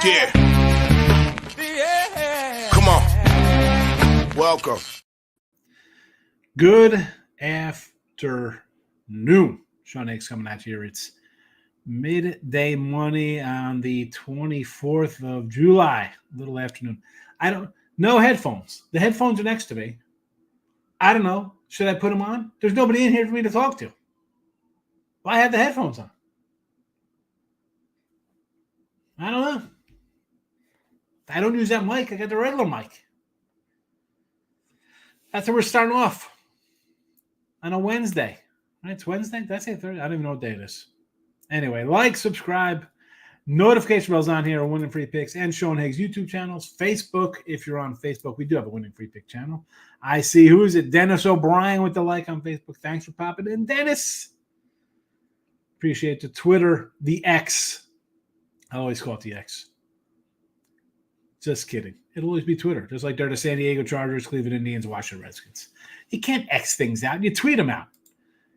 Yeah. Come on. Welcome. Good afternoon. Sean Higgs coming at you here. It's midday money on the 24th of July. Little afternoon. No headphones. The headphones are next to me. I don't know. Should I put them on? There's nobody in here for me to talk to. Well, I have the headphones on. I don't know. I don't use that mic. I got the regular mic. That's how we're starting off on a Wednesday. Right, it's Wednesday? Did I say Thursday? I don't even know what day it is. Anyway, like, subscribe, notification bells on here on Winning Free Picks and Sean Higgs YouTube channels. Facebook, if you're on Facebook, we do have a Winning Free Pick channel. I see, who is it? Dennis O'Brien with the like on Facebook. Thanks for popping in, Dennis. Appreciate the Twitter, the X. I always call it the X. Just kidding. It'll always be Twitter, just like they're the San Diego Chargers, Cleveland Indians, Washington Redskins. You can't X things out. You tweet them out.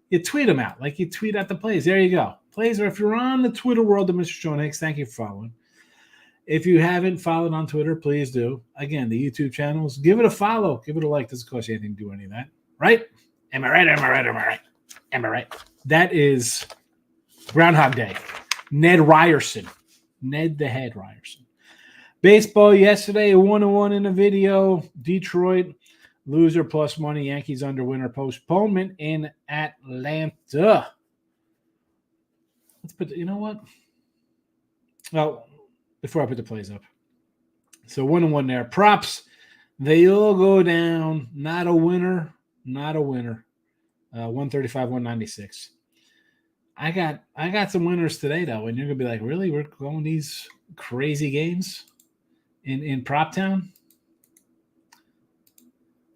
You tweet them out like you tweet out the plays. There you go. Plays, or if you're on the Twitter world of Mr. Sean Higgs, thank you for following. If you haven't followed on Twitter, please do. Again, the YouTube channels, give it a follow. Give it a like. Doesn't cost you anything to do any of that. Right? Am I right? Am I right? Am I right? Am I right? That is Groundhog Day. Ned Ryerson. Ned the Head Ryerson. Baseball yesterday, 1-1 in the video. Detroit, loser plus money. Yankees under winner postponement in Atlanta. Let's put, you know what? Well, before I put the plays up. So 1-1 there. Props, they all go down. Not a winner. Not a winner. 135, 196. I got some winners today, though, and you're going to be like, really? We're going these crazy games in Prop Town?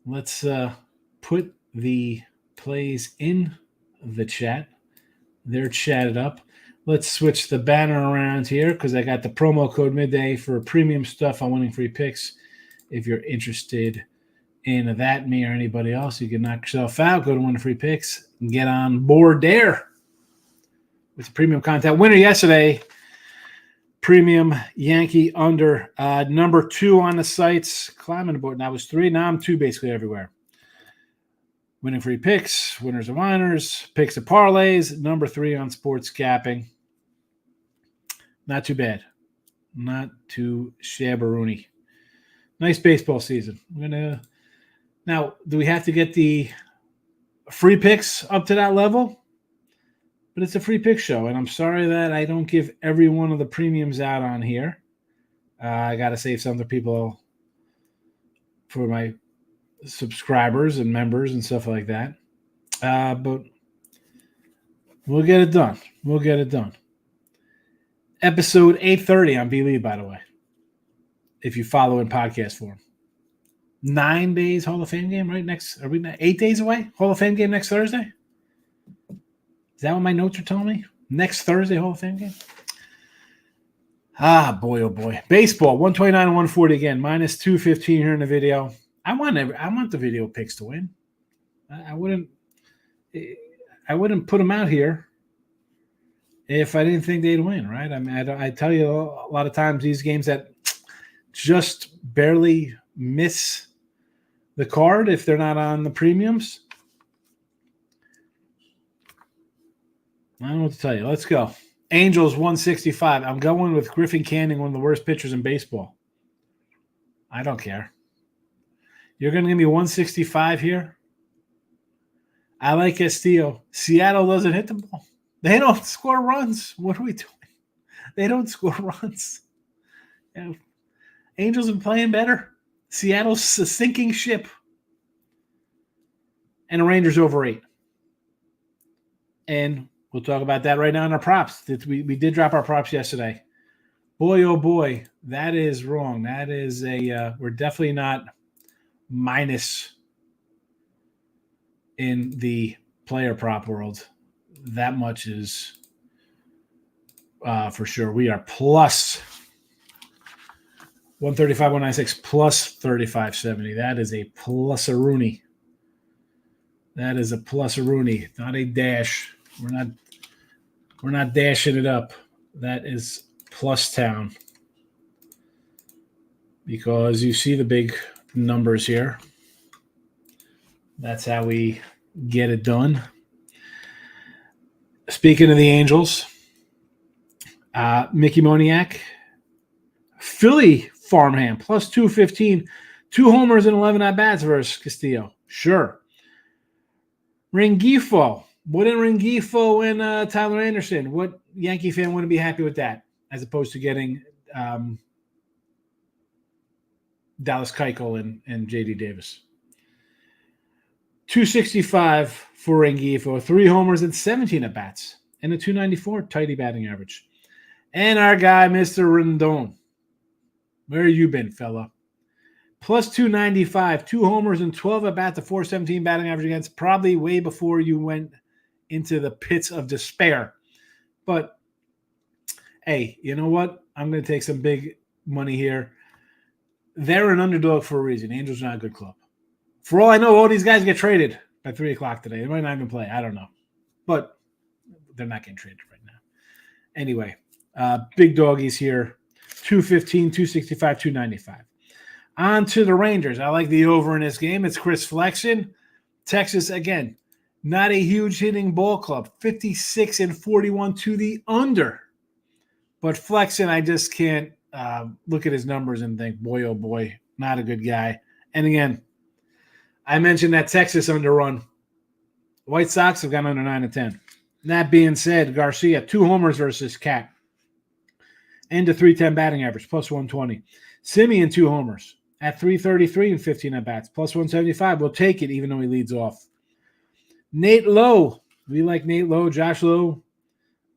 Let's put the plays in the chat. They're chatted up. Let's switch the banner around here because I got the promo code midday for premium stuff on Winning Free Picks. If you're interested in that, me or anybody else, you can knock yourself out. Go to Winning Free Picks and get on board there. With the premium content. Winner yesterday, premium Yankee under. Number 2 on the sites. Climbing the board. Now I was 3. Now I'm 2 basically everywhere. Winning Free Picks. Winners and whiners. Picks and parlays. Number 3 on sports capping. Not too bad. Not too shabbaroonie. Nice baseball season. Now, do we have to get the free picks up to that level? But it's a free pick show, and I'm sorry that I don't give every one of the premiums out on here. I got to save some other people for my subscribers and members and stuff like that. But we'll get it done. We'll get it done. Episode 830 on Believe, by the way, if you follow in podcast form. 9 days Hall of Fame game, right? Are we 8 days away? Hall of Fame game next Thursday? Is that what my notes are telling me? Next Thursday, Hall of Fame game? Ah, boy, oh boy. Baseball, 129 and 140 again, minus 215 here in the video. I want the video picks to win. I wouldn't put them out here if I didn't think they'd win, right? I mean, I tell you a lot of times these games that just barely miss the card if they're not on the premiums. I don't know what to tell you. Let's go. Angels 165. I'm going with Griffin Canning, one of the worst pitchers in baseball. I don't care. You're going to give me 165 here? I like Castillo. Seattle doesn't hit the ball. They don't score runs. What are we doing? They don't score runs. Yeah. Angels have been playing better. Seattle's a sinking ship. And the Rangers over 8. And we'll talk about that right now in our props. We did drop our props yesterday. Boy, oh boy, that is wrong. That is we're definitely not minus in the player prop world. That much is for sure. We are plus 135, 196, plus 35.70. That is a plus-a-rooney. That is a plus-a-rooney, not a dash. We're not We're not dashing it up. That is plus town. Because you see the big numbers here. That's how we get it done. Speaking of the Angels, Mickey Moniak, Philly Farmhand, plus 215, 2 homers and 11 at-bats versus Castillo. Sure. Rengifo. Wouldn't Rengifo and Tyler Anderson, what Yankee fan wouldn't be happy with that, as opposed to getting Dallas Keuchel and J.D. Davis? 265 for Rengifo, 3 homers and 17 at-bats, and a 294 tidy batting average. And our guy, Mr. Rendon. Where you been, fella? Plus 295, 2 homers and 12 at-bats, a 417 batting average against, probably way before you went into the pits of despair. But, hey, you know what? I'm going to take some big money here. They're an underdog for a reason. Angels are not a good club. For all I know, all these guys get traded by 3 o'clock today. They might not even play. I don't know. But they're not getting traded right now. Anyway, big doggies here. 215, 265, 295. On to the Rangers. I like the over in this game. It's Chris Flexen. Texas, again, not a huge hitting ball club. 56 and 41 to the under. But Flexen, I just can't look at his numbers and think, boy, oh boy, not a good guy. And again, I mentioned that Texas underrun. White Sox have gone under 9 and 10. That being said, Garcia, 2 homers versus Cat. And a 310 batting average, plus 120. Simeon, 2 homers at 333 and 15 at-bats, plus 175. We'll take it even though he leads off. Nate Lowe. We like Nate Lowe, Josh Lowe,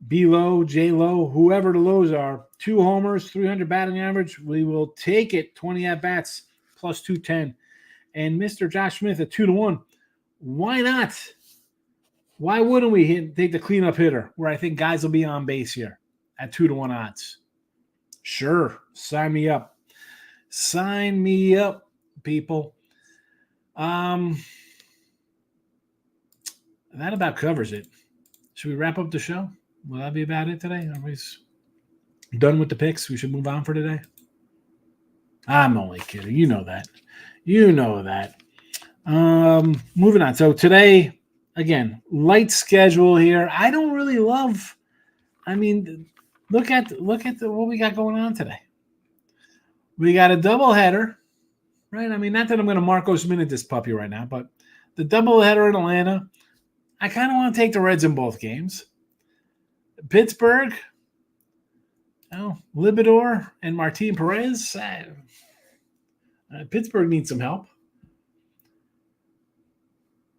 B. Lowe, J. Lowe, whoever the Lows are. 2 homers, 300 batting average. We will take it, 20 at-bats, plus 210. And Mr. Josh Smith at 2-1. Why not? Why wouldn't we take the cleanup hitter where I think guys will be on base here at 2-1 odds? Sure. Sign me up. Sign me up, people. That about covers it. Should we wrap up the show? Will that be about it today? Are we done with the picks? We should move on for today? I'm only kidding. You know that. You know that. Moving on. So today, again, light schedule here. I don't really love. I mean, look at what we got going on today. We got a doubleheader, right? I mean, not that I'm going to Marcos Minute this puppy right now, but the doubleheader in Atlanta. I kind of want to take the Reds in both games. Pittsburgh, Libidor and Martin Perez. Pittsburgh needs some help.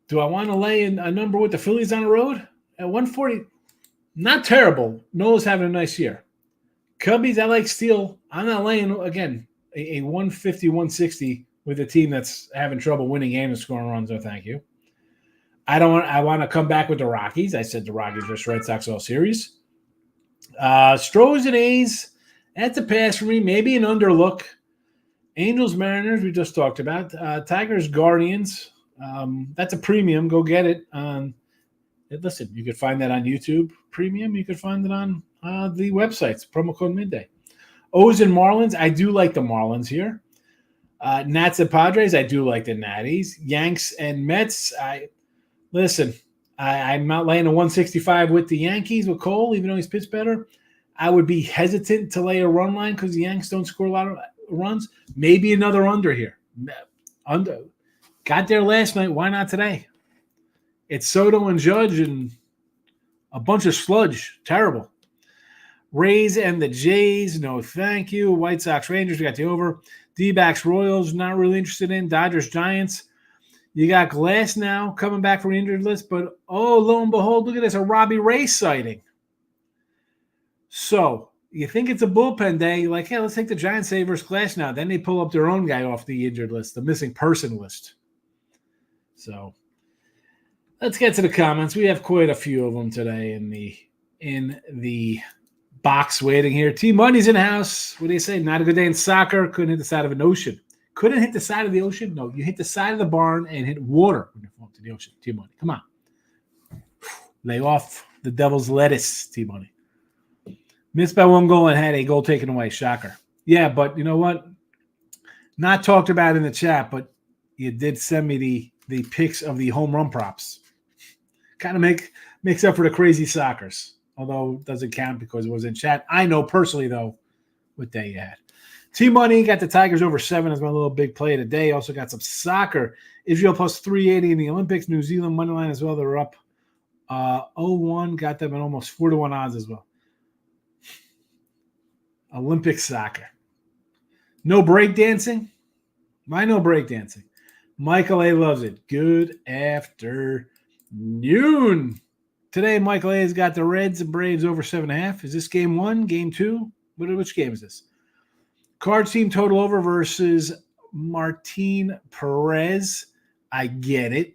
Do I want to lay in a number with the Phillies on the road? At 140, not terrible. Noah's having a nice year. Cubbies, I like Steele. I'm not laying, again, a 150, 160 with a team that's having trouble winning games and scoring runs. No, thank you. I want to come back with the Rockies. I said the Rockies versus Red Sox all series. Stros and A's, that's a pass for me. Maybe an underlook. Angels, Mariners, we just talked about. Tigers, Guardians. That's a premium. Go get it. Listen, you could find that on YouTube Premium. You could find it on the websites. Promo code Midday. O's and Marlins. I do like the Marlins here. Nats and Padres. I do like the Natties. Yanks and Mets. I'm not laying a 165 with the Yankees with Cole, even though he's pitched better. I would be hesitant to lay a run line because the Yanks don't score a lot of runs. Maybe another under here. Under. Got there last night. Why not today? It's Soto and Judge and a bunch of sludge. Terrible. Rays and the Jays. No, thank you. White Sox, Rangers. We got the over. D-backs, Royals. Not really interested in. Dodgers, Giants. You got Glass now coming back from the injured list. But, lo and behold, look at this. A Robbie Ray sighting. So, you think it's a bullpen day. You're like, hey, let's take the Giants versus Glass now. Then they pull up their own guy off the injured list, the missing person list. So, let's get to the comments. We have quite a few of them today in the box waiting here. T-Money's in the house. What do you say? Not a good day in soccer. Couldn't hit the side of an ocean. Couldn't hit the side of the ocean? No, you hit the side of the barn and hit water when you fall into the ocean. T-Money, come on. Lay off The Devil's lettuce, T-Money. Missed by one goal and had a goal taken away. Shocker. Yeah, but you know what? Not talked about in the chat, but you did send me the pics of the home run props. Kind of makes up for the crazy Sockers, although it doesn't count because it was in chat. I know personally, though, what day you had. T-Money got the Tigers over 7 as my little big play today. Also got some soccer. Israel plus 380 in the Olympics. New Zealand money line as well. They're up 0-1. Got them at almost 4-1 odds as well. Olympic soccer. No breakdancing? Why no breakdancing? Michael A. loves it. Good afternoon. Today, Michael A. has got the Reds and Braves over 7.5. Is this game 1? Game 2? Which game is this? Cards team total over versus Martin Perez. I get it.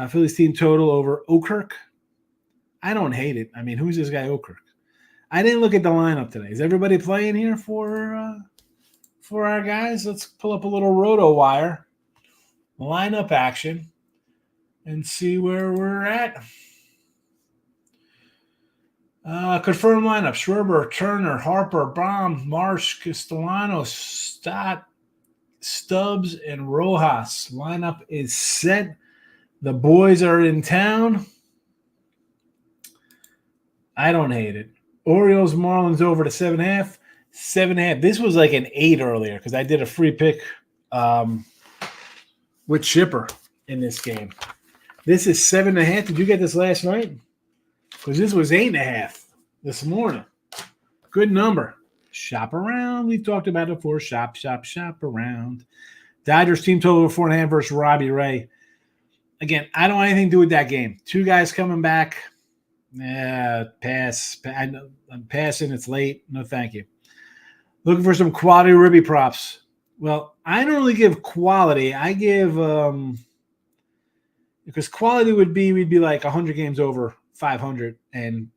Phillies team total over Okirk. I don't hate it. I mean, who's this guy Okirk? I didn't look at the lineup today. Is everybody playing here for our guys? Let's pull up a little roto wire lineup action and see where we're at. Confirmed lineup: Schwarber, Turner, Harper, Baum, Marsh, Castellanos, Stott, Stubbs, and Rojas. Lineup is set. The boys are in town. I don't hate it. Orioles, Marlins over to 7.5. 7.5. This was like an 8 earlier because I did a free pick with Chipper in this game. This is 7.5. Did you get this last night? Because this was 8.5 this morning. Good number. Shop around. We've talked about it before. Shop around. Dodgers team total over 4.5 versus Robbie Ray. Again, I don't want anything to do with that game. 2 guys coming back. Pass. I'm passing. It's late. No, thank you. Looking for some quality Ribby props. Well, I don't really give quality. I give because quality would be we'd be like 100 games over 500 and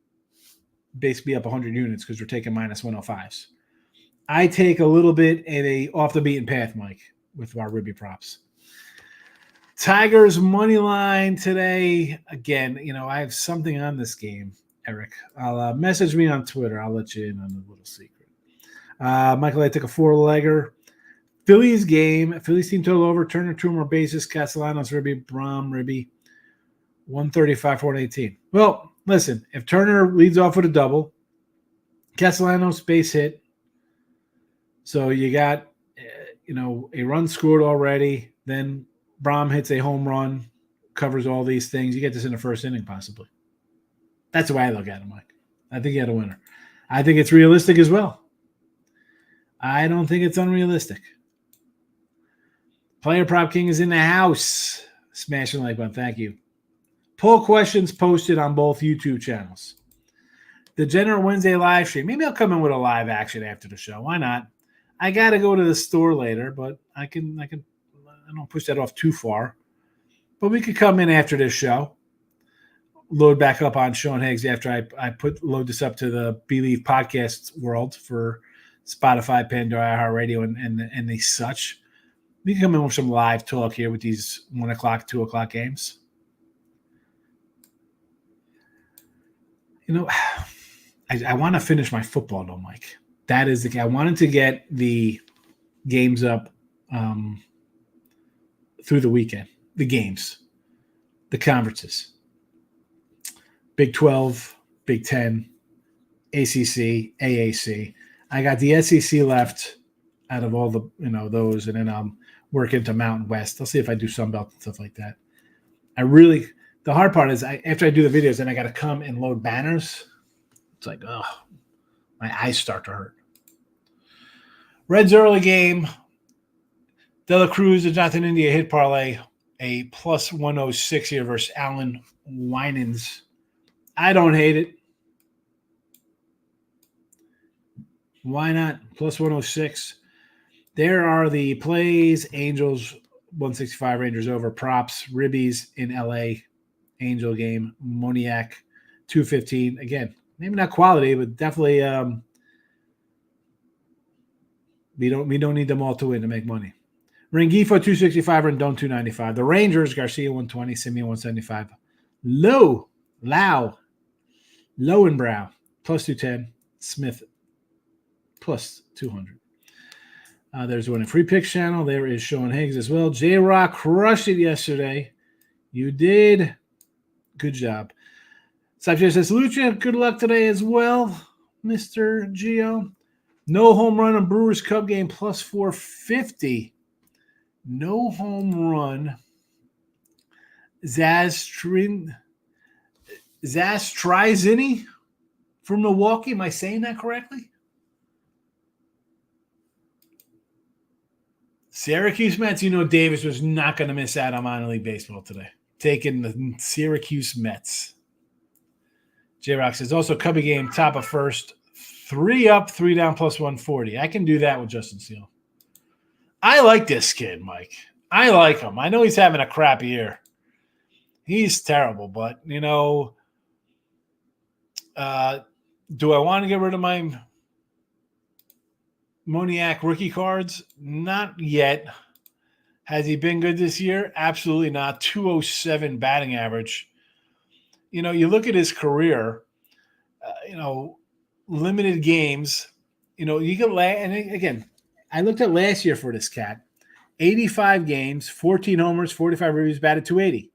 basically up 100 units because we're taking minus 105s. I take a little bit at a off the beaten path, Mike, with our Ribby props. Tigers money line today. Again, I have something on this game, Eric. I'll message me on Twitter. I'll let you in on the little secret. Michael, I took a 4-legger. Phillies game. Phillies team total over. Turner, 2 more bases. Castellanos, Ribby, Braum, Ribby. 135, 418. Well, listen, if Turner leads off with a double, Castellanos base hit. So you got, a run scored already. Then Braum hits a home run, covers all these things. You get this in the first inning, possibly. That's the way I look at it, Mike. I think you had a winner. I think it's realistic as well. I don't think it's unrealistic. Player Prop King is in the house. Smash the like button. Thank you. Poll questions posted on both YouTube channels. Degenerate Wednesday live stream. Maybe I'll come in with a live action after the show. Why not? I got to go to the store later, but I don't push that off too far. But we could come in after this show. Load back up on Sean Higgs after I load this up to the Believe podcast world for Spotify, Pandora, iHeartRadio, and the such. We can come in with some live talk here with these 1 o'clock, 2 o'clock games. I want to finish my football though, Mike. That is the. I wanted to get the games up through the weekend. The games, the conferences. Big 12, Big 10, ACC, AAC. I got the SEC left out of all the, those, and then I'll work into Mountain West. I'll see if I do Sunbelt and stuff like that. The hard part is after I do the videos, then I got to come and load banners. It's like, my eyes start to hurt. Reds early game. De La Cruz and Jonathan India hit parlay. A plus 106 here versus Allen Winans. I don't hate it. Why not? Plus 106. There are the plays. Angels 165, Rangers over. Props. Ribbies in LA. Angel game. Moniac 215. Again, maybe not quality, but definitely we don't need them all to win to make money. Rengifo 265 and Don 295. The Rangers, Garcia 120, Simeon 175. Lau Lowenbrow, plus 210. Smith, plus 200. There's one in Free Picks channel. There is Sean Higgs as well. J-Rock crushed it yesterday. You did. Good job. Sapir says, Lucha, good luck today as well, Mr. Gio. No home run on Brewers Cub game, plus 450. No home run. Zastrizini from Milwaukee. Am I saying that correctly? Syracuse Mets. You know Davis was not going to miss out on minor league baseball today. Taking the Syracuse Mets. J-Rock says, also Cubby game, top of first. 3 up, 3 down, plus 140. I can do that with Justin Steele. I like this kid, Mike. I like him. I know he's having a crap year. He's terrible, but, do I want to get rid of my Moniak rookie cards? Not yet. Has he been good this year? Absolutely not. 207 batting average. You look at his career, limited games. You can and again, I looked at last year for this cat. 85 games, 14 homers, 45 ribbies, batted 280.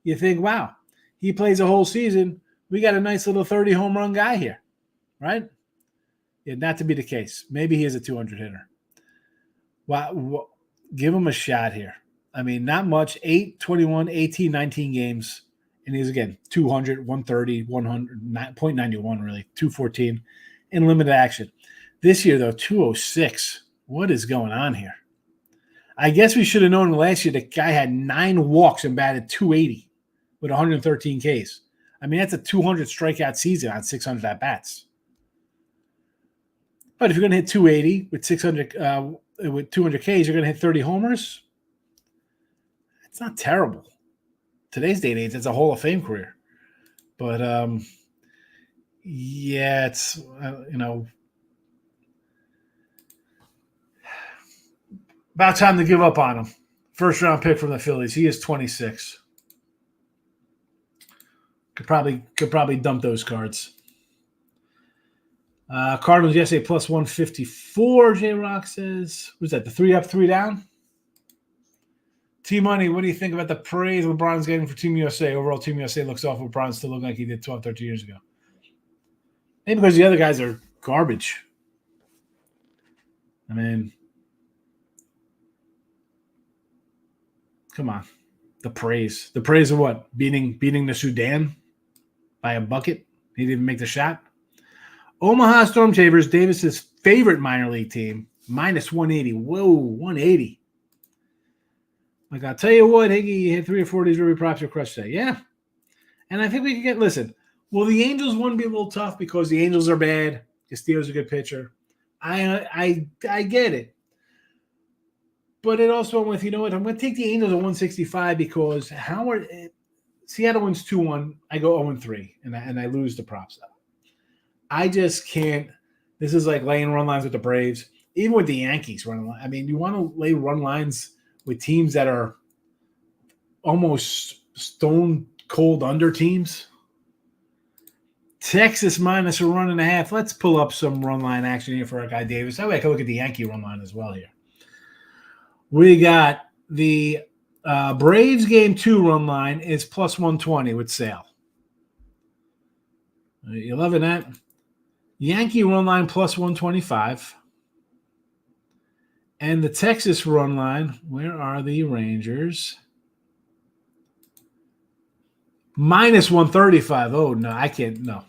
You think, wow, he plays a whole season. We got a nice little 30 home run guy here, right? Yeah, not to be the case. Maybe he is a 200 hitter. Wow, give him a shot here. I mean, not much. 8, 21, 18, 19 games. And he's, again, 200, 130, 100, 0.91 really, 214 in limited action. This year, though, 206. What is going on here? I guess we should have known last year the guy had 9 walks and batted 280 with 113 Ks. I mean, that's a 200 strikeout season on 600 at-bats. But if you're going to hit 280 with 200 Ks, you're going to hit 30 homers. It's not terrible. Today's day and age, it's a Hall of Fame career. But, yeah, it's, about time to give up on him. First round pick from the Phillies. He is 26. Could probably dump those cards. Cardinals yesterday plus 154. J-Rock says. What's that? The 3 up, 3 down? T-Money, what do you think about the praise LeBron's getting for Team USA? Overall, Team USA looks awful. LeBron still looking like he did 12, 13 years ago. Maybe because the other guys are garbage. I mean, come on. The praise. The praise of what? Beating the Sudan by a bucket? He didn't even make the shot. Omaha Storm Chasers, Davis's favorite minor league team, minus 180. Whoa, 180. Like, I'll tell you what, Higgy, you hit 3 or 4 of these Ruby props, you'll crush that. Yeah. And I think we can listen, will the Angels one be a little tough because the Angels are bad? Castillo's a good pitcher. I get it. But it also went with, you know what, I'm going to take the Angels at 165 because Seattle wins 2-1. I go 0-3, and I lose the props. I just can't. This is like laying run lines with the Braves. Even with the Yankees running line. I mean, you want to lay run lines with teams that are almost stone cold under teams. Texas minus 1.5. Let's pull up some run line action here for our guy Davis. That way I can look at the Yankee run line as well here. We got the Braves game 2 run line is plus 120 with Sale. You loving that? Yankee run line plus 125. And the Texas run line, where are the Rangers? Minus 135. Oh, no, I can't. No.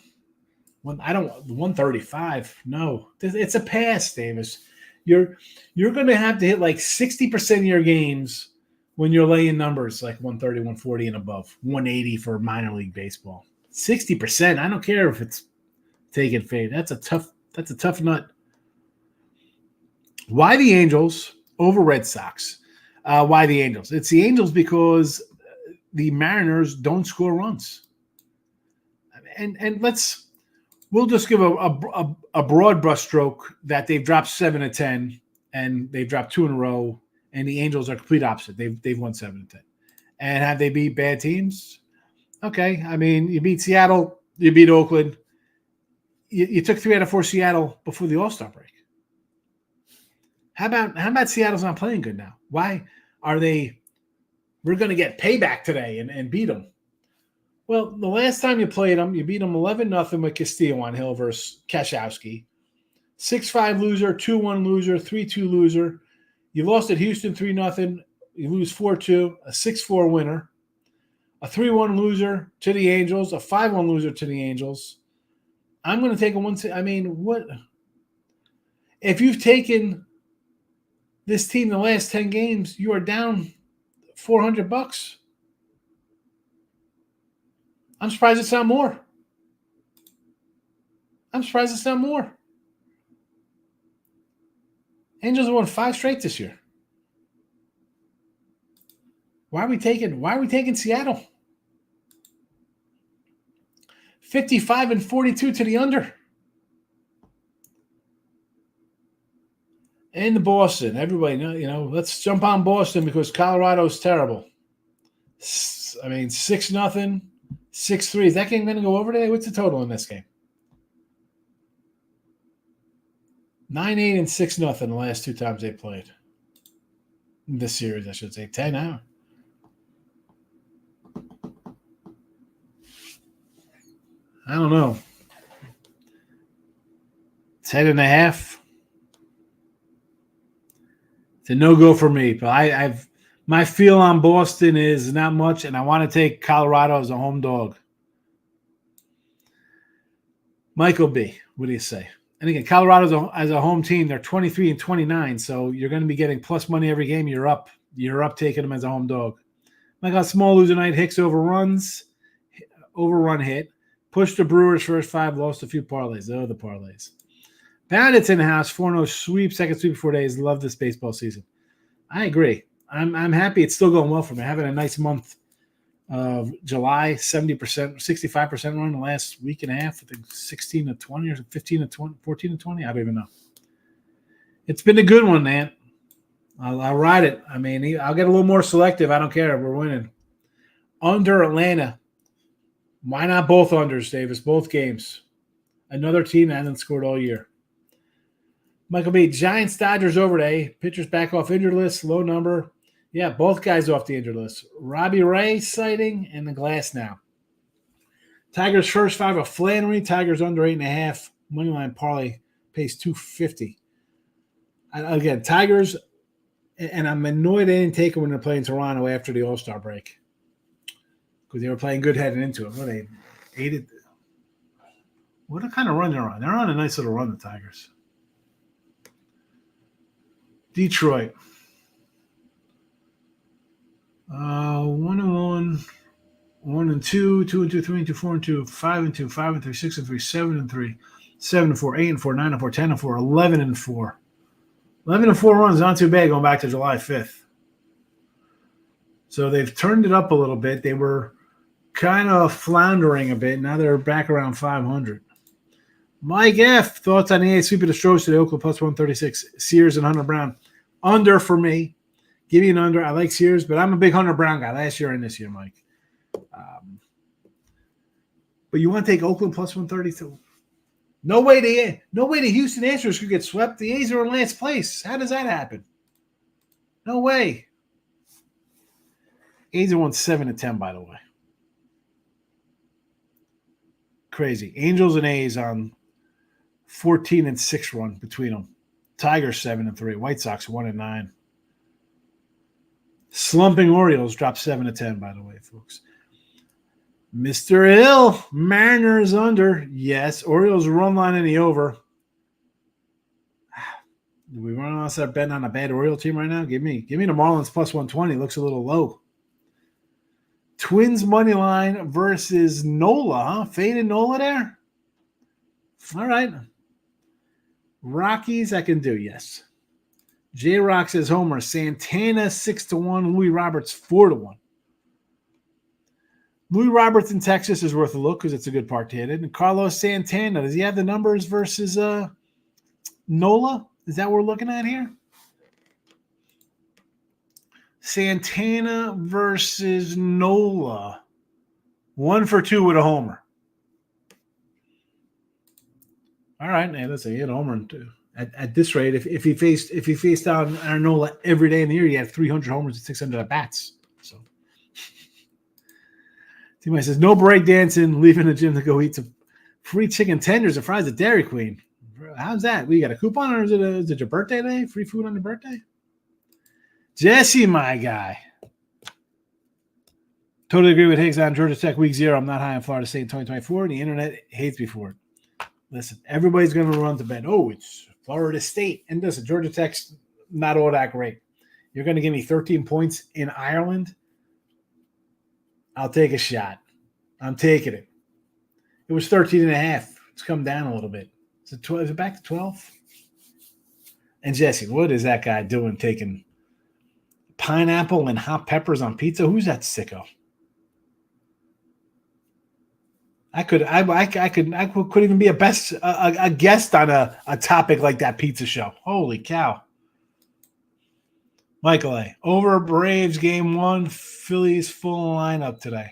I don't. 135. No. It's a pass, Davis. You're going to have to hit like 60% of your games when you're laying numbers like 130, 140 and above. 180 for minor league baseball. 60%. I don't care if it's taking fade. That's a tough nut. Why the Angels over Red Sox? Why the Angels? It's the Angels because the Mariners don't score runs. And we'll just give a broad brushstroke that they've dropped 7 of 10 and they've dropped 2 in a row, and the Angels are complete opposite. They've won 7 of 10. And have they beat bad teams? Okay. I mean, you beat Seattle, you beat Oakland, you took 3 out of 4 Seattle before the All-Star break. How about Seattle's not playing good now? Why are they? We're going to get payback today and beat them. Well, the last time you played them, you beat them 11-0 with Castillo on Hill versus Kashowski. 6-5 loser, 2-1 loser, 3-2 loser. You lost at Houston 3-0. You lose 4-2, a 6-4 winner. A 3-1 loser to the Angels, a 5-1 loser to the Angels. I'm going to take a 1. I mean, what? If you've taken this team the last 10 games, you are down $400. I'm surprised it's not more. Angels have won 5 straight this year. Why are we taking Seattle? 55-42 to the under. And Boston. Everybody, let's jump on Boston because Colorado's terrible. 6-0, 6-3. Is that game going to go over today? What's the total in this game? 9-8 and 6-0 the last 2 times they played. This series, I should say. 10 out. I don't know. 10.5. It's a no-go for me. But my feel on Boston is not much, and I want to take Colorado as a home dog. Michael B., what do you say? And again, Colorado as a home team, they're 23-29, so you're going to be getting plus money every game. You're up taking them as a home dog. I got small loser night. Hicks overrun hit. Pushed the Brewers first 5, lost a few parlays. Those are the parlays. Bandits in the house, 4-0 sweep, second sweep 4 days. Love this baseball season. I agree. I'm happy it's still going well for me. Having a nice month of July, 70%, 65% run the last week and a half. I think 16-20 or 15-20, 14-20. I don't even know. It's been a good one, man. I'll ride it. I mean, I'll get a little more selective. I don't care. We're winning. Under Atlanta. Why not both unders, Davis? Both games. Another team that hasn't scored all year. Michael B. Giants, Dodgers over today. Pitchers back off injured list. Low number. Yeah, both guys off the injured list. Robbie Ray sighting and the glass now. Tigers first 5 of Flannery. Tigers under 8.5. Moneyline parlay pays $250. Again, Tigers, and I'm annoyed they didn't take them when they're playing Toronto after the All-Star break. Because they were playing good heading into it. What kind of run they're on? They're on a nice little run, the Tigers. Detroit. 1-1, 1-2, 2-2, 3-2, 4-2, 5-2, 5-3, 6-3, 7-3, 7-4, 8-4, 9-4, 10-4, 11-4. 11-4 runs, not too bad going back to July 5th. So they've turned it up a little bit. They were kind of floundering a bit. Now they're back around 500. Mike F. Thoughts on the A sweep of the Stros to the Oakland plus 136. Sears and Hunter Brown. Under for me. Give me an under. I like Sears, but I'm a big Hunter Brown guy last year and this year, Mike. But you want to take Oakland plus 132? No way the Houston Astros could get swept. The A's are in last place. How does that happen? No way. A's are won 7-10, by the way. Crazy. Angels and A's on 14-6 run between them. Tigers 7-3. White Sox 1-9. Slumping Orioles dropped 7-10, by the way, folks. Mr. Hill, Mariners under. Yes. Orioles run line in the over. Do we run us that betting on a bad Oriole team right now? Give me the Marlins plus 120. Looks a little low. Twins money line versus Nola, huh? Faded Nola there? All right. Rockies, I can do, yes. J-Rock says homer. Santana 6-1. Louis Roberts 4-1. Louis Roberts in Texas is worth a look because it's a good park to hit it. And Carlos Santana, does he have the numbers versus Nola? Is that what we're looking at here? Santana versus Nola. 1 for 2 with a homer. All right, hey, listen, he had a home run too. At this rate, if he faced down Arnola every day in the year, he had 300 homers and 600 at bats. So, T-Mike says no break dancing, leaving the gym to go eat some free chicken tenders and fries at Dairy Queen. How's that? We got a coupon, or is it your birthday today? Free food on your birthday? Jesse, my guy. Totally agree with Higgs on Georgia Tech week 0. I'm not high on Florida State in 2024. The internet hates me for it. Listen, everybody's going to run to bed. Oh, it's Florida State. And listen, Georgia Tech's not all that great. You're going to give me 13 points in Ireland? I'll take a shot. I'm taking it. It was 13.5. It's come down a little bit. Is it back to 12? And Jesse, what is that guy doing taking pineapple and hot peppers on pizza? Who's that sicko? I could even be a guest on a topic like that pizza show. Holy cow. Michael A. Over Braves game 1, Phillies full lineup today.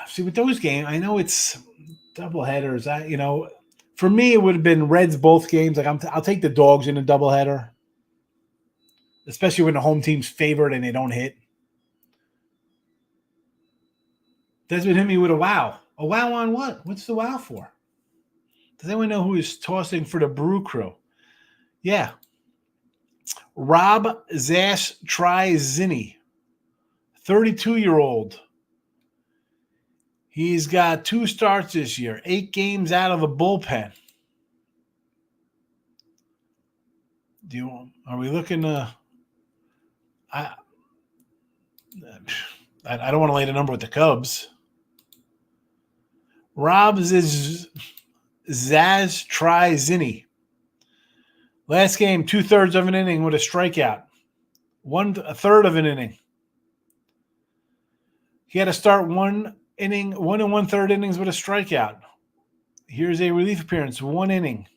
See, with those games, I know it's doubleheaders. For me, it would have been Reds both games. Like I'll take the dogs in a doubleheader, especially when the home team's favored and they don't hit. Desmond hit me with a wow. A wow on what? What's the wow for? Does anyone know who is tossing for the Brew Crew? Yeah. Rob Zastrizini, 32-year-old. He's got 2 starts this year, 8 games out of the bullpen. Are we looking to? I don't want to lay the number with the Cubs. Rob Zastrizini. Last game, 2/3 of an inning with a strikeout. 1/3 of an inning. He had to start 1 inning, 1 1/3 innings with a strikeout. Here's a relief appearance, 1 inning.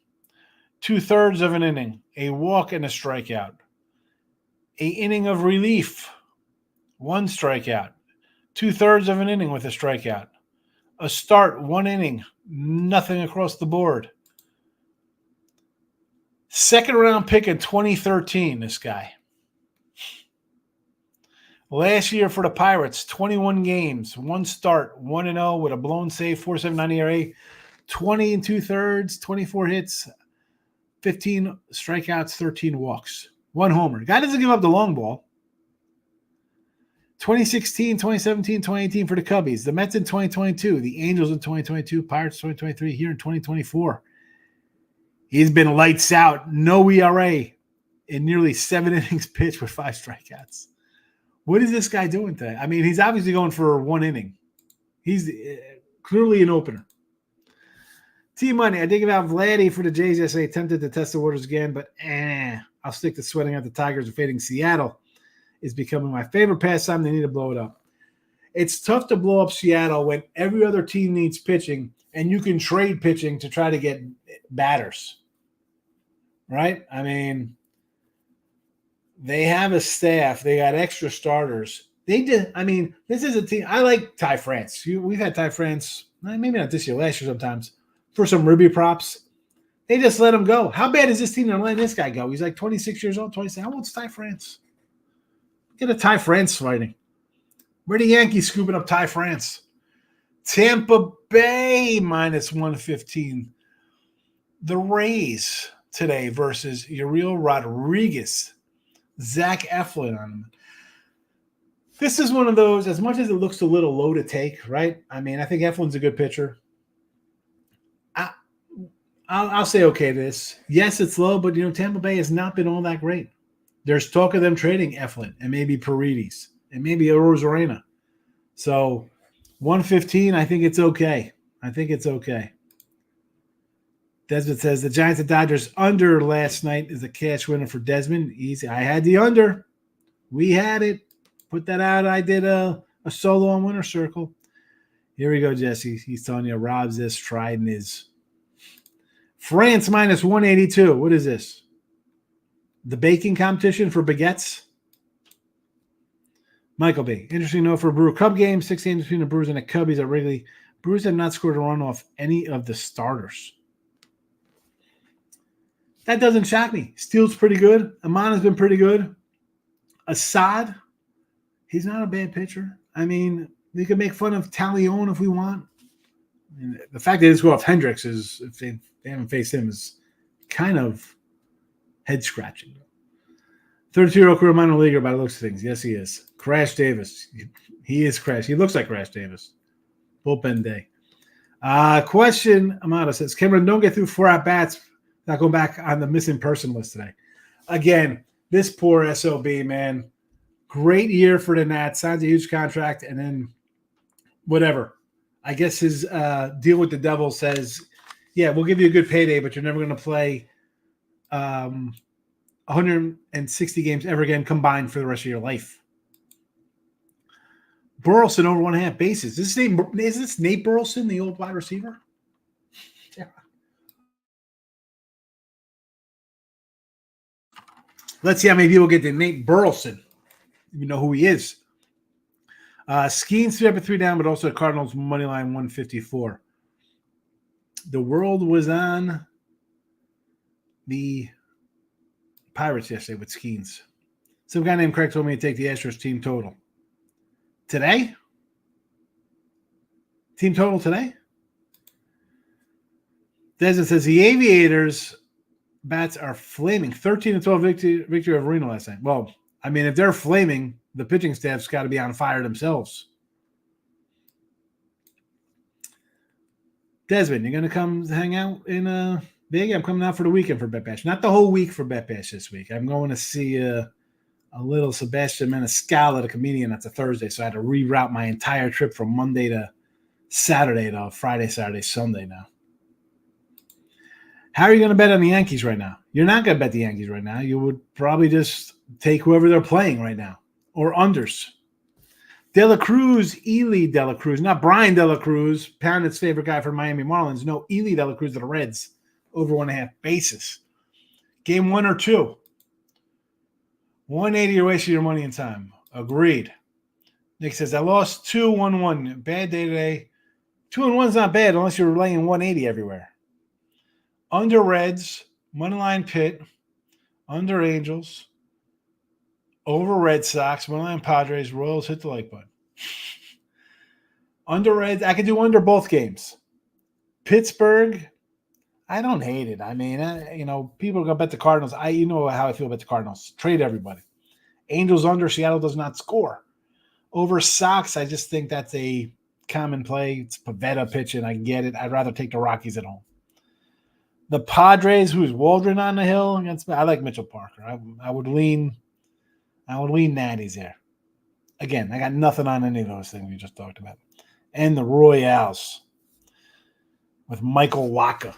2/3 of an inning, a walk and a strikeout. A inning of relief, 1 strikeout. 2/3 of an inning with a strikeout. A start, 1 inning, nothing across the board. 2nd round pick in 2013, this guy. Last year for the Pirates, 21 games, 1 start, 1-0 with a blown save, 4.79 ERA, 20 2/3, 24 hits, 15 strikeouts, 13 walks, 1 homer. Guy doesn't give up the long ball. 2016, 2017, 2018 for the Cubbies. The Mets in 2022. The Angels in 2022. Pirates 2023. Here in 2024. He's been lights out. No ERA in nearly 7 innings pitched with 5 strikeouts. What is this guy doing today? I mean, he's obviously going for 1 inning. He's clearly an opener. T-Money. I think about Vladdy for the Jays yesterday. Tempted to test the waters again, but I'll stick to sweating out the Tigers and fading Seattle. Is becoming my favorite pastime. They need to blow it up. It's tough to blow up Seattle when every other team needs pitching and you can trade pitching to try to get batters. Right? I mean, they have a staff. They got extra starters. This is a team. I like Ty France. We've had Ty France, maybe not this year, last year sometimes, for some ribby props. They just let him go. How bad is this team to let this guy go? He's like 26 years old, 27. How old's Ty France? Get a Ty France fighting. Where the Yankees scooping up Ty France? Tampa Bay minus 115. The Rays today versus Uriel Rodriguez. Zach Eflin on them. This is one of those, as much as it looks a little low to take, right? I mean, I think Eflin's a good pitcher. I'll say okay to this. Yes, it's low, but, Tampa Bay has not been all that great. There's talk of them trading Eflin and maybe Paredes and maybe Rosarena. So 115, I think it's okay. Desmond says the Giants and Dodgers under last night is a cash winner for Desmond. Easy. I had the under. We had it. Put that out. I did a solo on Winner Circle. Here we go, Jesse. He's telling you Rob's this, Trident is. France minus 182. What is this? The baking competition for baguettes? Michael B. Interesting note for a Brewer Cub game. 6 games between the Brewers and the Cubbies at Wrigley. Brewers have not scored a run off any of the starters. That doesn't shock me. Steele's pretty good. Amana's been pretty good. Assad, he's not a bad pitcher. I mean, we could make fun of Talion if we want. And the fact they didn't score off Hendricks is, if they haven't faced him, is kind of head-scratching. 32-year-old career minor leaguer by the looks of things. Yes, he is. Crash Davis. He is Crash. He looks like Crash Davis. Bullpen day. Question, Amada says, Cameron, don't get through 4 at-bats. Not going back on the missing person list today. Again, this poor SOB, man. Great year for the Nats. Signs a huge contract, and then whatever. I guess his deal with the Devils says, yeah, we'll give you a good payday, but you're never going to play 160 games ever again combined for the rest of your life. Burleson over 1.5 bases. Is this Nate Burleson, the old wide receiver? Yeah. Let's see how many people get to Nate Burleson. You know who he is. Skeens 3 up and 3 down, but also Cardinals money line 154. The world was on the Pirates yesterday with Skeens. Some guy named Craig told me to take the Astros team total. Today? Team total today? Desmond says the Aviators bats are flaming. 13-12 victory over Reno last night. Well, I mean, if they're flaming, the pitching staff's got to be on fire themselves. Desmond, you're going to come hang out in Vegas? I'm coming out for the weekend for Bet Bash. Not the whole week for Bet Bash this week. I'm going to see a little Sebastian Maniscalco, the comedian. That's a Thursday, so I had to reroute my entire trip from Monday to Saturday to Friday, Saturday, Sunday now. How are you going to bet on the Yankees right now? You're not going to bet the Yankees right now. You would probably just take whoever they're playing right now or unders. De La Cruz, Ely De La Cruz, not Brian De La Cruz, Pounded's favorite guy for Miami Marlins. No, Ely De La Cruz to the Reds, over 1.5 bases. Game 1 or 2. 180, you're wasting your money and time. Agreed. Nick says, I lost 2-1-1. Bad day today. 2-1's not bad unless you're laying 180 everywhere. Under Reds, moneyline Pitt, under Angels, over Red Sox, moneyline Padres, Royals, hit the like button. Under Reds, I could do under both games. Pittsburgh, I don't hate it. I mean, people are going to bet the Cardinals. You know how I feel about the Cardinals. Trade everybody. Angels under, Seattle does not score. Over Sox, I just think that's a common play. It's Pavetta pitching. I get it. I'd rather take the Rockies at home. The Padres, who's Waldron on the hill against? I like Mitchell Parker. I would lean Natties there. Again, I got nothing on any of those things we just talked about. And the Royals with Michael Wacha.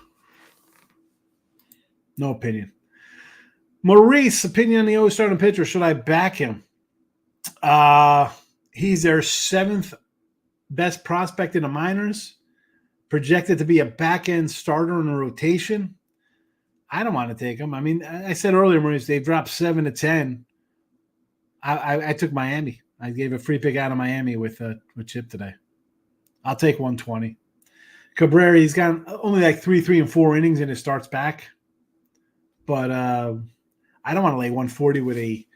No opinion. Maurice, opinion on the always starting pitcher. Should I back him? He's their 7th best prospect in the minors. Projected to be a back-end starter in a rotation. I don't want to take him. I mean, I said earlier, Maurice, they dropped 7-10. I took Miami. I gave a free pick out of Miami with Chip today. I'll take 120. Cabrera, he's got only like 3 and 4 innings in his starts back. But I don't want to lay 140 with a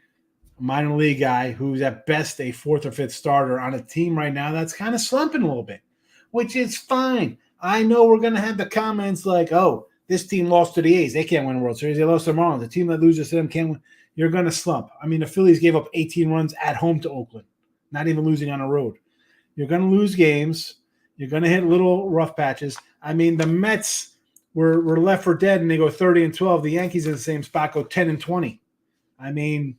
minor league guy who's at best a 4th or 5th starter on a team right now that's kind of slumping a little bit, which is fine. I know we're going to have the comments like, oh, this team lost to the A's. They can't win a World Series. They lost to the Marlins. The team that loses to them can't win. You're going to slump. I mean, the Phillies gave up 18 runs at home to Oakland, not even losing on the road. You're going to lose games. You're going to hit little rough patches. I mean, the Mets were left for dead, and they go 30-12. The Yankees in the same spot go 10-20. I mean,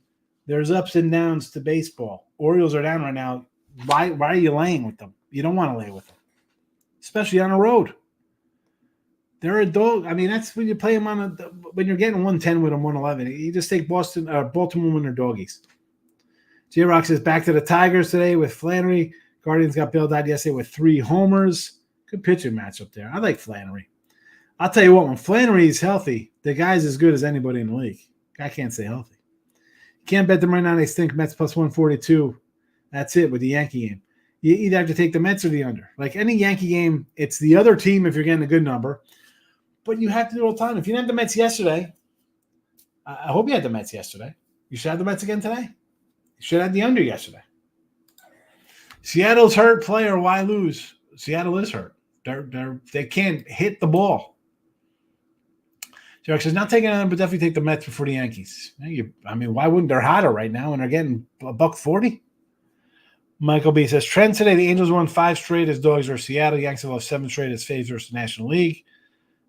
there's ups and downs to baseball. Orioles are down right now. Why are you laying with them? You don't want to lay with them, especially on the road. They're a dog. I mean, that's when you play them when you're getting 110 with them, 111. You just take Baltimore when they're doggies. J-Rock says back to the Tigers today with Flannery. Guardians got bailed out yesterday with 3 homers. Good pitching matchup there. I like Flannery. I'll tell you what, when Flannery is healthy, the guy's as good as anybody in the league. Guy can't stay healthy. You can't bet them right now. They stink. Mets plus 142. That's it with the Yankee game. You either have to take the Mets or the under. Like any Yankee game, it's the other team if you're getting a good number. But you have to do it all the time. If you didn't have the Mets yesterday, I hope you had the Mets yesterday. You should have the Mets again today. You should have had the under yesterday. Seattle's hurt, player. Why lose? Seattle is hurt. They can't hit the ball. Joe says, not taking them, but definitely take the Mets before the Yankees. Why wouldn't they're hotter right now and they're getting $1.40? Michael B says, trend today, the Angels won 5 straight as dogs versus Seattle. Yankees have lost 7 straight as faves versus the National League.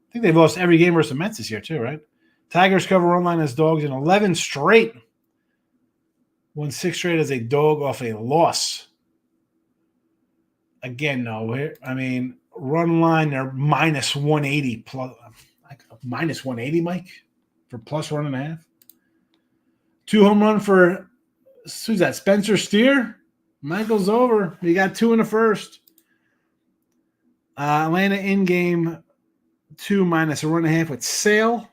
I think they've lost every game versus the Mets this year too, right? Tigers cover run line as dogs in 11 straight. Won 6 straight as a dog off a loss. Again, no. Run line, they're minus 180 plus. Minus 180, Mike, for plus 1.5. 2 home run for, who's that, Spencer Steer? Michael's over. He got 2 in the first. Atlanta in game 2 minus a 1.5 with Sale.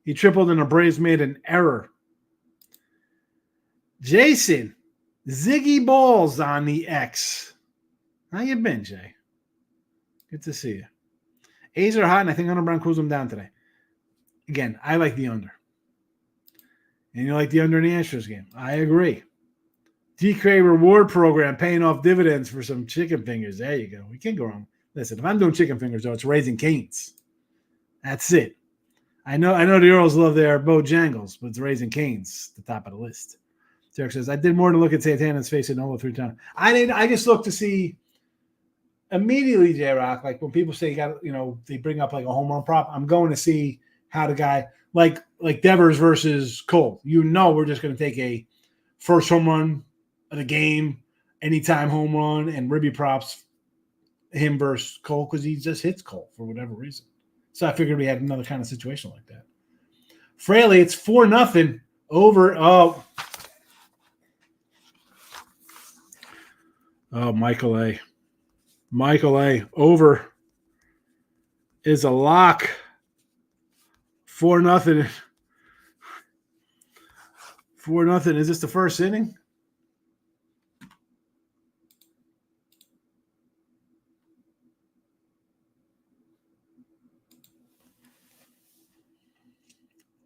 He tripled and the Braves made an error. Jason, Ziggy Balls on the X. How you been, Jay? Good to see you. A's are hot, and I think Hunter Brown cools them down today. Again, I like the under. And you like the under in the Astros game. I agree. DK reward program paying off dividends for some chicken fingers. There you go. We can't go wrong. Listen, if I'm doing chicken fingers, though, it's Raising Cane's. That's it. I know the Earls love their Bojangles, but it's Raising Cane's, the top of the list. Derek says, I did more to look at Santana's face in Nola 3 times. I just looked to see immediately, J-Rock, like when people say they bring up like a home run prop, I'm going to see how the guy, like Devers versus Cole, we're just going to take a first home run of the game, anytime home run, and Ribby props him versus Cole because he just hits Cole for whatever reason. So I figured we had another kind of situation like that. Fraley, it's 4-0 over. Oh, Michael A. Over is a lock. 4-0. 4-0. Is this the first inning?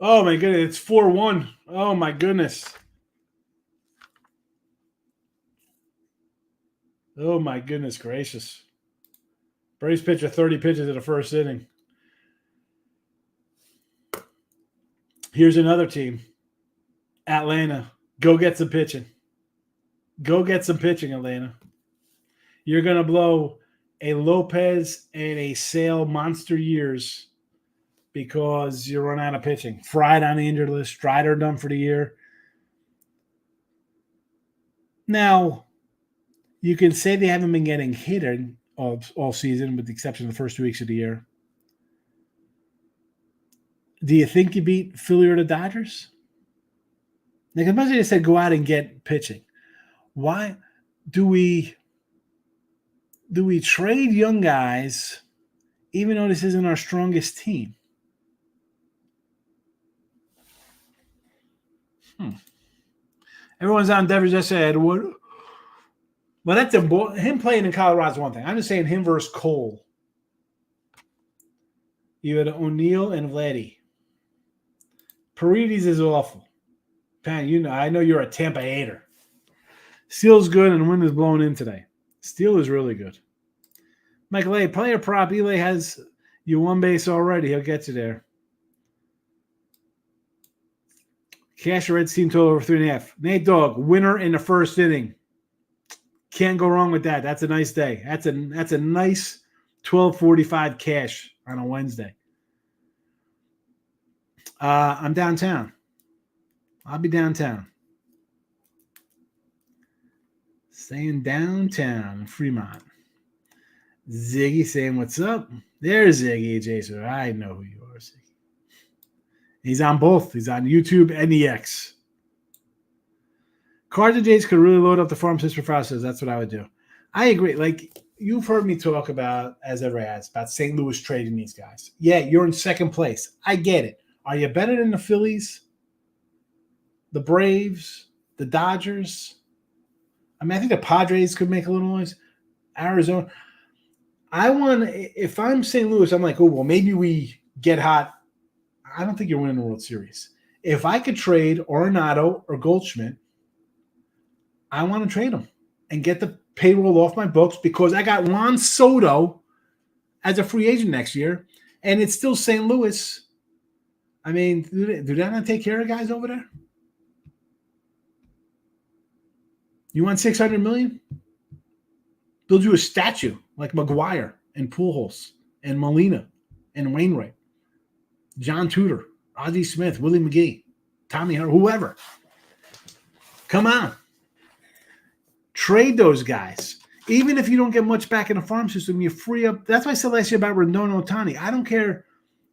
Oh, my goodness. It's 4-1. Oh, my goodness. Oh, my goodness gracious. Braves pitcher 30 pitches in the first inning. Here's another team. Atlanta. Go get some pitching. Go get some pitching, Atlanta. You're going to blow a Lopez and a Sale monster years because you run out of pitching. Fried on the injured list. Strider done for the year. Now, you can say they haven't been getting hit all season with the exception of the first 2 weeks of the year. Do you think you beat Philly or the Dodgers? Like, as much as they said go out and get pitching, why do we trade young guys even though this isn't our strongest team? Everyone's on Devers yesterday. Well, that's him playing in Colorado is one thing. I'm just saying him versus Cole. You had O'Neill and Vladdy. Paredes is awful. Pan, I know you're a Tampa hater. Steele's good and the wind is blowing in today. Steele is really good. Michael A, player prop. Eli has you one base already. He'll get you there. Cash Reds team total over 3.5. Nate Dogg, winner in the first inning. Can't go wrong with that. That's a nice day. That's a nice 12:45 cash on a Wednesday. I'm downtown. I'll be downtown. Staying downtown, Fremont. Ziggy saying, what's up? There's Ziggy, Jason. I know who you are, Ziggy. He's on both. He's on YouTube and the X. Cards and Jays could really load up the farm system process. That's what I would do. I agree. Like, you've heard me talk about, as ever has, about St. Louis trading these guys. Yeah, you're in second place. I get it. Are you better than the Phillies, the Braves, the Dodgers? I mean, I think the Padres could make a little noise. Arizona. If I'm St. Louis, I'm like, oh, well, maybe we get hot. I don't think you're winning the World Series. If I could trade Arenado or Goldschmidt, I want to trade them and get the payroll off my books because I got Juan Soto as a free agent next year, and it's still St. Louis. I mean, do they not take care of guys over there? You want $600 million? Build you a statue like McGuire and Pujols and Molina and Wainwright, John Tudor, Ozzie Smith, Willie McGee, Tommy Hunter, whoever. Come on. Trade those guys. Even if you don't get much back in the farm system, you free up. That's why I said last year about Rendon and Ohtani. I don't care.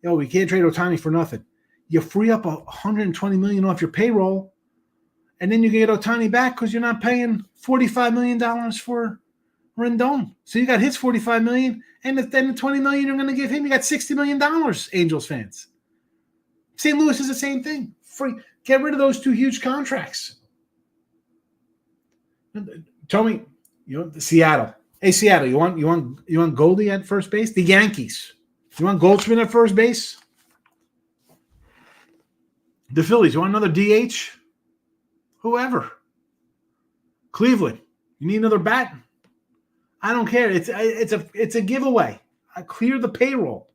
We can't trade Ohtani for nothing. You free up $120 million off your payroll, and then you can get Ohtani back because you're not paying $45 million for Rendon. So you got his $45 million, and then the $20 million you're going to give him. You got $60 million, Angels fans. St. Louis is the same thing. Free. Get rid of those two huge contracts. Tell me, Seattle. Hey, Seattle, you want Goldie at first base? The Yankees. You want Goldschmidt at first base? The Phillies. You want another DH? Whoever. Cleveland. You need another bat? I don't care. It's a giveaway. I clear the payroll.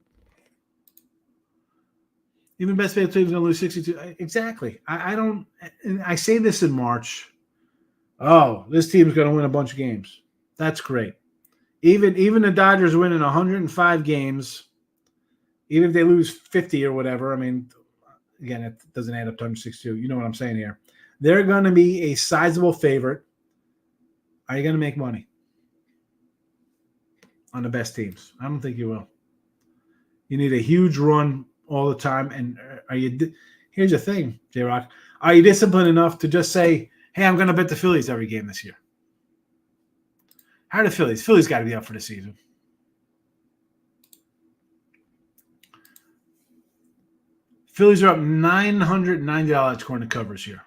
Even best baseball team is going to lose 62. Exactly. I say this in March. Oh, this team's going to win a bunch of games. That's great. Even the Dodgers winning 105 games, even if they lose 50 or whatever, I mean, again, it doesn't add up to 162. You know what I'm saying here. They're going to be a sizable favorite. Are you going to make money on the best teams? I don't think you will. You need a huge run all the time. And here's the thing, J-Rock. Are you disciplined enough to just say, hey, I'm going to bet the Phillies every game this year? How are the Phillies? Phillies got to be up for the season. Phillies are up $990 according to covers here.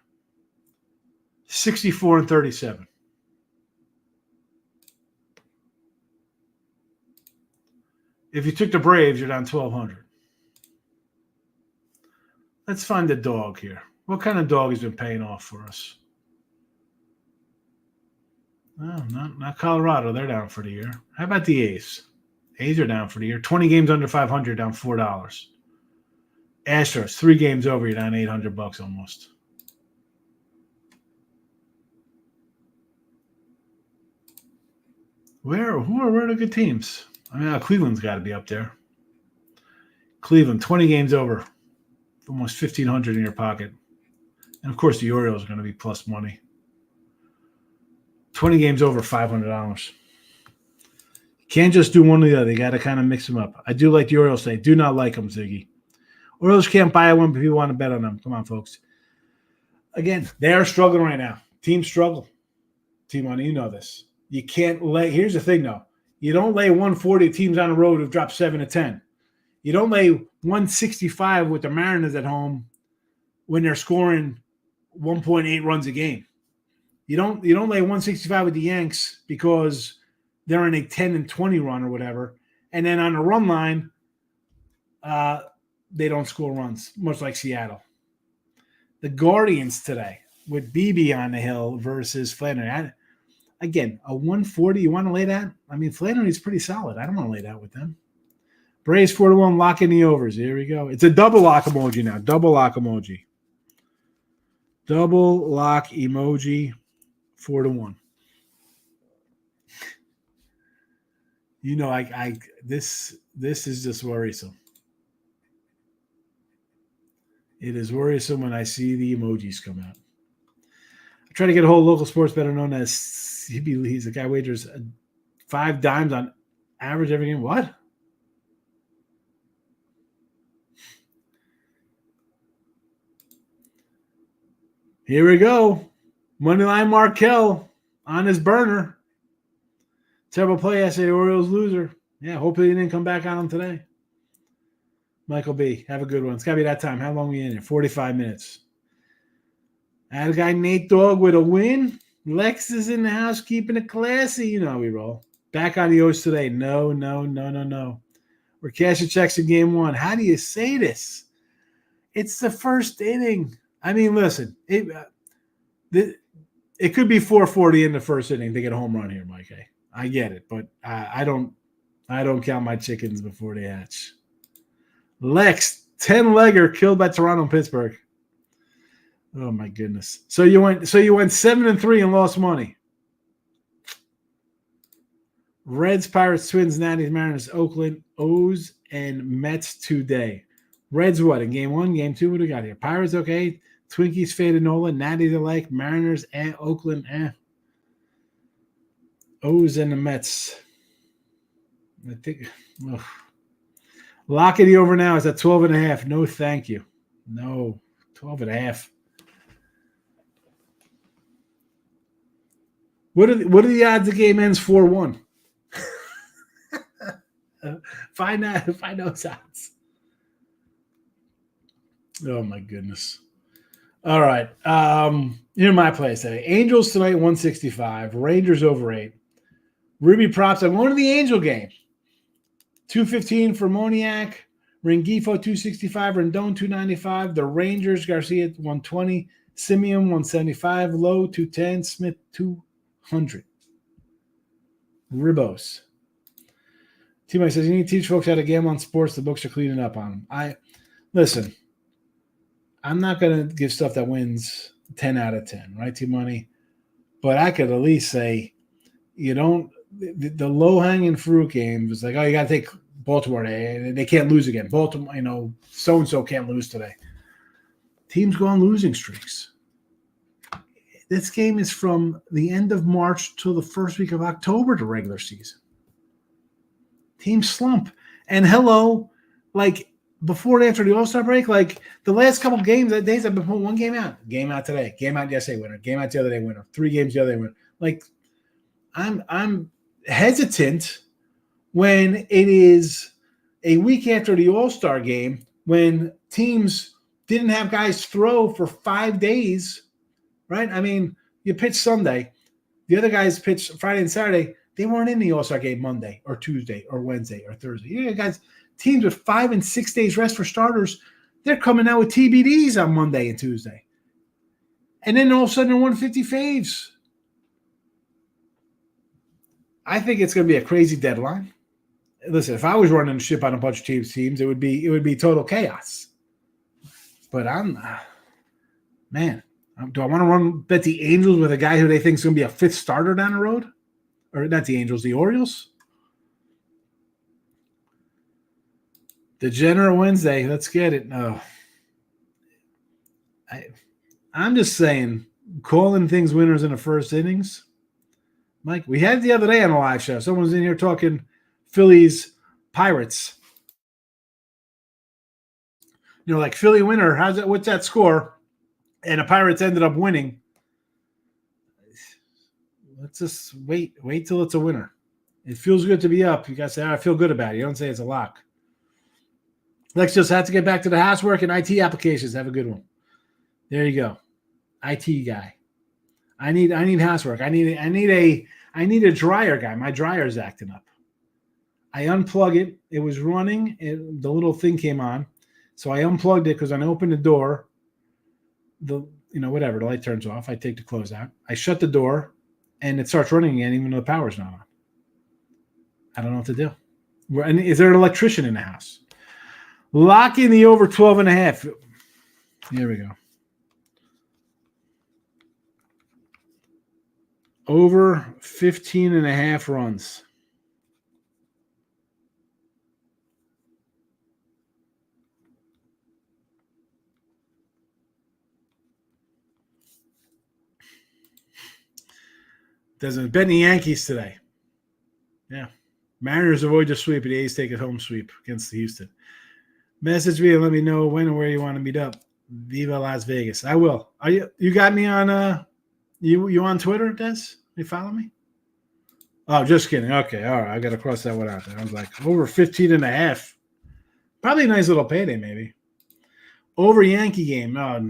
64-37. If you took the Braves, you're down 1,200. Let's find the dog here. What kind of dog has been paying off for us? Oh, not Colorado. They're down for the year. How about the A's? A's are down for the year. 20 games under 500, down $4. Astros, 3 games over, you're down $800 almost. Who are the good teams? I mean, Cleveland's got to be up there. Cleveland, 20 games over, almost $1,500 in your pocket. And, of course, the Orioles are going to be plus money. 20 games over, $500. You can't just do one or the other. You got to kind of mix them up. I do like the Orioles today. Do not like them, Ziggy. Orioles can't buy one, but people want to bet on them. Come on, folks. Again, they are struggling right now. Teams struggle. Team Money, you know this. You can't lay – here's the thing, though. You don't lay 140 teams on the road who've dropped 7-10. You don't lay 165 with the Mariners at home when they're scoring 1.8 runs a game. You don't lay 165 with the Yanks because they're in a 10-20 run or whatever. And then on the run line, they don't score runs, much like Seattle. The Guardians today with BB on the hill versus Flannery. Again, a 140, you want to lay that? I mean, Flannery's pretty solid. I don't want to lay that with them. Braves 4-1, lock in the overs. Here we go. It's a double lock emoji now. Double lock emoji. Double lock emoji, 4-1. You know, this is just worrisome. It is worrisome when I see the emojis come out. I try to get a whole local sports better known as he's a guy wagers 5 dimes on average every game. What? Here we go. Moneyline Markel on his burner. Terrible play yesterday, Orioles loser. Yeah, hopefully he didn't come back on him today. Michael B., have a good one. It's got to be that time. How long are we in here? 45 minutes. I had a guy, Nate Dogg, with a win. Lex is in the house keeping it classy. You know how we roll. Back on the O's today. No. We're cashing checks in game one. How do you say this? It's the first inning. I mean, listen, it could be 440 in the first inning to get a home run here, Mike. I get it, but I don't count my chickens before they hatch. Lex, 10-legger killed by Toronto and Pittsburgh. Oh my goodness. So you went 7-3 and lost money. Reds, Pirates, Twins, Natties, Mariners, Oakland, O's, and Mets today. Reds what? In game one, game two, what do we got here? Pirates, okay. Twinkies, faded Nolan, Natties alike, Mariners, Oakland, O's and the Mets. I think lock it over now is at 12.5. No, thank you. No, 12.5. What are the odds the game ends 4-1? Find those odds. Oh my goodness. All right. Here my plays today. Angels tonight 165. Rangers over 8. Ruby props. I'm going to the Angel game. 215 for Moniak. Rengifo 265. Rendon 295. The Rangers, Garcia 120. Simeon 175. Lowe 210. Smith 200. Ribos. T-Mike says, you need to teach folks how to gamble on sports. The books are cleaning up on them. Listen, I'm not going to give stuff that wins 10 out of 10, right, T-Money? But I could at least say, the low-hanging fruit game is like, oh, you got to take Baltimore today. They can't lose again. Baltimore, so-and-so can't lose today. Teams go on losing streaks. This game is from the end of March till the first week of October to regular season. Teams slump. And hello, before and after the All-Star break, the last couple days I've been putting one game out. Game out today. Game out yesterday, winner. Game out the other day, winner. 3 games the other day, winner. I'm hesitant when it is a week after the All-Star game when teams didn't have guys throw for 5 days, right? I mean, you pitch Sunday. The other guys pitch Friday and Saturday. They weren't in the All-Star game Monday or Tuesday or Wednesday or Thursday. Guys, teams with 5 and 6 days rest for starters, they're coming out with TBDs on Monday and Tuesday. And then all of a sudden they're 150 faves. I think it's going to be a crazy deadline. Listen, if I was running the ship on a bunch of teams, it would be total chaos. But do I want to bet the Angels with a guy who they think is going to be a 5th starter down the road? Or not the Angels, the Orioles? Degenerate Wednesday. Let's get it. No. I'm just saying, calling things winners in the first innings. Mike, we had the other day on a live show. Someone was in here talking Phillies Pirates. Philly winner. What's that score? And the Pirates ended up winning. Let's just wait till it's a winner. It feels good to be up. You got to say, I feel good about it. You don't say it's a lock. Lex just had to get back to the housework and IT applications. Have a good one. There you go. IT guy. I need housework. I need a dryer guy. My dryer's acting up. I unplug it. It was running. The little thing came on. So I unplugged it because when I opened the door, the light turns off. I take the clothes out. I shut the door. And it starts running again, even though the power's not on. I don't know what to do. And is there an electrician in the house? Lock in the over 12.5. Here we go. Over 15.5 runs. Doesn't bet the Yankees today. Yeah. Mariners avoid the sweep, and the A's take a home sweep against Houston. Message me and let me know when and where you want to meet up. Viva Las Vegas. I will. Are you got me on you on Twitter, Des? You follow me? Oh, just kidding. Okay, all right. I gotta cross that one out there. I was like, over 15.5. Probably a nice little payday, maybe. Over Yankee game. No.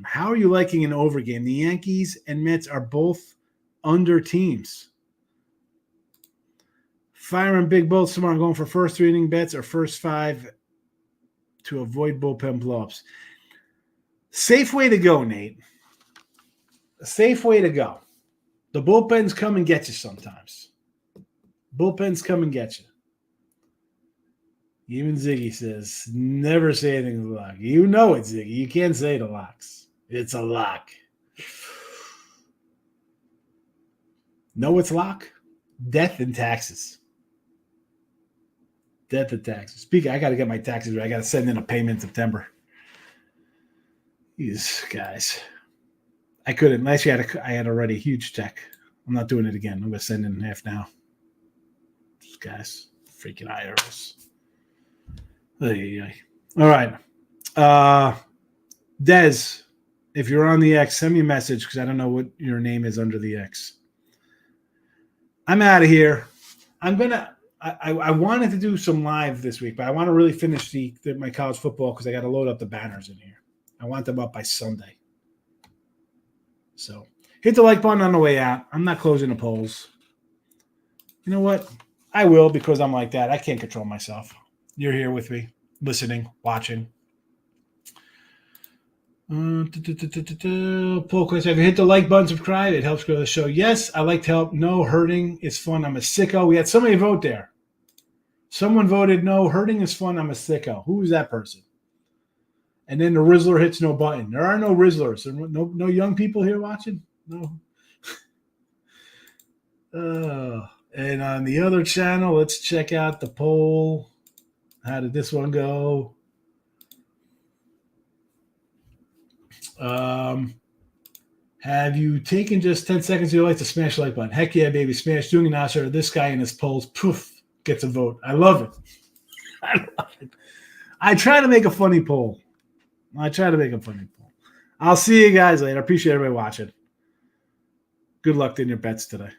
How are you liking an over game? The Yankees and Mets are both under teams. Firing big bolts tomorrow. I'm going for first 3 inning bets or first 5 to avoid bullpen blowups. Safe way to go, Nate. A safe way to go. The bullpens come and get you sometimes. Bullpens come and get you. Even Ziggy says, never say anything's a lock. You know it, Ziggy. You can't say the locks. It's a lock. Know what's lock? Death and taxes. Death and taxes. Speaking, I got to get my taxes right. I got to send in a payment in September. These guys. I couldn't. Last year I had already a huge check. I'm not doing it again. I'm going to send in half now. These guys. Freaking IRS. All right. Dez, if you're on the X, send me a message because I don't know what your name is under the X. I'm out of here. I wanted to do some live this week, but I want to really finish my college football because I got to load up the banners in here. I want them up by Sunday. So hit the like button on the way out. I'm not closing the polls. You know what? I will because I'm like that. I can't control myself. You're here with me, listening, watching. Poll question. Have you hit the like button, subscribe? It helps grow the show. Yes, I like to help. No, hurting is fun. I'm a sicko. We had somebody vote there. Someone voted no, hurting is fun. I'm a sicko. Who is that person? And then the Rizzler hits no button. There are no Rizzlers. No young people here watching? No. And on the other channel, let's check out the poll. How did this one go? Have you taken just 10 seconds of your life to smash the like button? Heck yeah, baby. Smash. Doing an answer. This guy in his polls, poof, gets a vote. I love it. I love it. I try to make a funny poll. I'll see you guys later. I appreciate everybody watching. Good luck in your bets today.